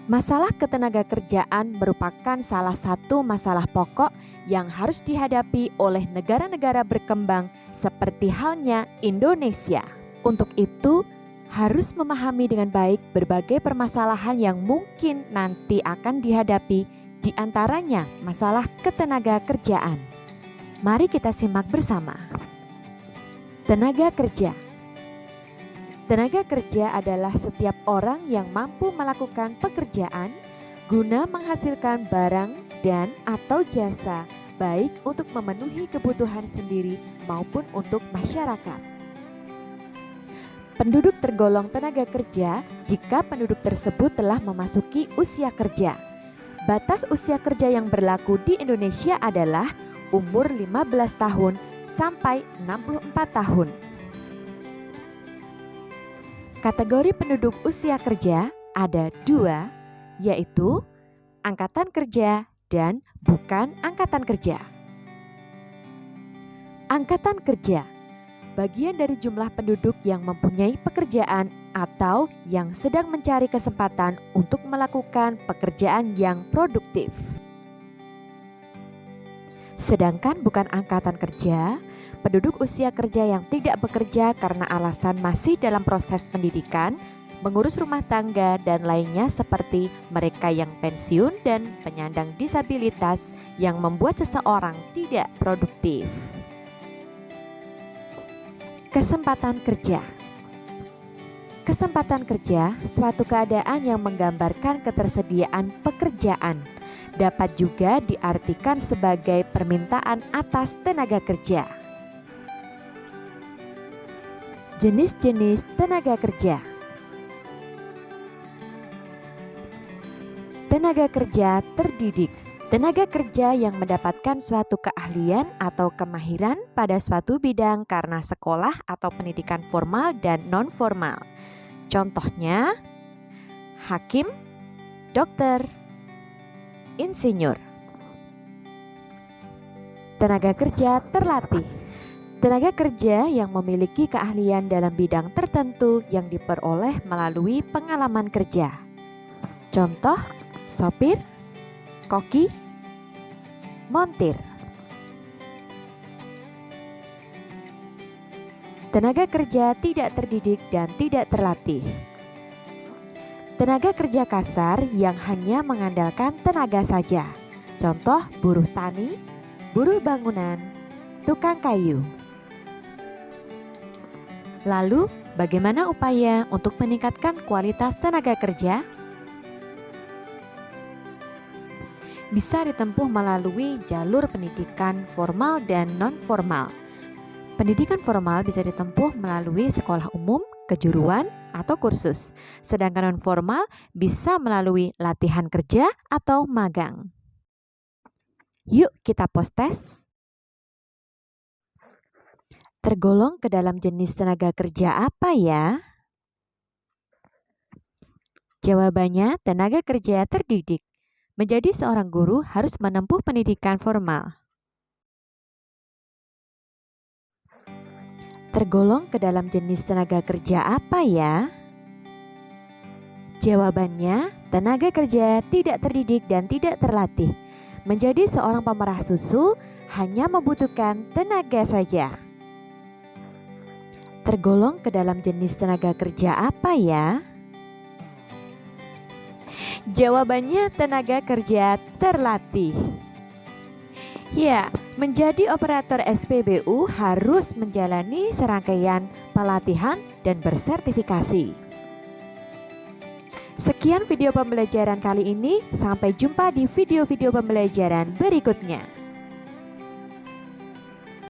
Masalah ketenagakerjaan merupakan salah satu masalah pokok yang harus dihadapi oleh negara-negara berkembang seperti halnya Indonesia. Untuk itu, harus memahami dengan baik berbagai permasalahan yang mungkin nanti akan dihadapi, di antaranya masalah ketenagakerjaan. Mari kita simak bersama. Tenaga kerja. Tenaga kerja adalah setiap orang yang mampu melakukan pekerjaan guna menghasilkan barang dan atau jasa, baik untuk memenuhi kebutuhan sendiri maupun untuk masyarakat. Penduduk tergolong tenaga kerja jika penduduk tersebut telah memasuki usia kerja. Batas usia kerja yang berlaku di Indonesia adalah umur 15 tahun sampai 64 tahun. Kategori penduduk usia kerja ada dua, yaitu angkatan kerja dan bukan angkatan kerja. Angkatan kerja, bagian dari jumlah penduduk yang mempunyai pekerjaan atau yang sedang mencari kesempatan untuk melakukan pekerjaan yang produktif. Sedangkan bukan angkatan kerja, penduduk usia kerja yang tidak bekerja karena alasan masih dalam proses pendidikan, mengurus rumah tangga, dan lainnya seperti mereka yang pensiun dan penyandang disabilitas yang membuat seseorang tidak produktif. Kesempatan kerja. Kesempatan kerja suatu keadaan yang menggambarkan ketersediaan pekerjaan. Dapat juga diartikan sebagai permintaan atas tenaga kerja. Jenis-jenis tenaga kerja. Tenaga kerja terdidik. Tenaga kerja yang mendapatkan suatu keahlian atau kemahiran pada suatu bidang karena sekolah atau pendidikan formal dan non-formal. Contohnya, hakim, dokter, insinyur. Tenaga kerja terlatih. Tenaga kerja yang memiliki keahlian dalam bidang tertentu yang diperoleh melalui pengalaman kerja. Contoh, sopir, koki, montir. Tenaga kerja tidak terdidik dan tidak terlatih. Tenaga kerja kasar yang hanya mengandalkan tenaga saja. Contoh buruh tani, buruh bangunan, tukang kayu. Lalu, bagaimana upaya untuk meningkatkan kualitas tenaga kerja? Bisa ditempuh melalui jalur pendidikan formal dan non-formal. Pendidikan formal bisa ditempuh melalui sekolah umum, kejuruan, atau kursus. Sedangkan non-formal bisa melalui latihan kerja atau magang. Yuk kita post tes. Tergolong ke dalam jenis tenaga kerja apa ya? Jawabannya tenaga kerja terdidik. Menjadi seorang guru harus menempuh pendidikan formal. Tergolong ke dalam jenis tenaga kerja apa ya? Jawabannya, tenaga kerja tidak terdidik dan tidak terlatih. Menjadi seorang pemerah susu hanya membutuhkan tenaga saja. Tergolong ke dalam jenis tenaga kerja apa ya? Jawabannya tenaga kerja terlatih. Ya, menjadi operator SPBU harus menjalani serangkaian pelatihan dan bersertifikasi. Sekian video pembelajaran kali ini, sampai jumpa di video-video pembelajaran berikutnya.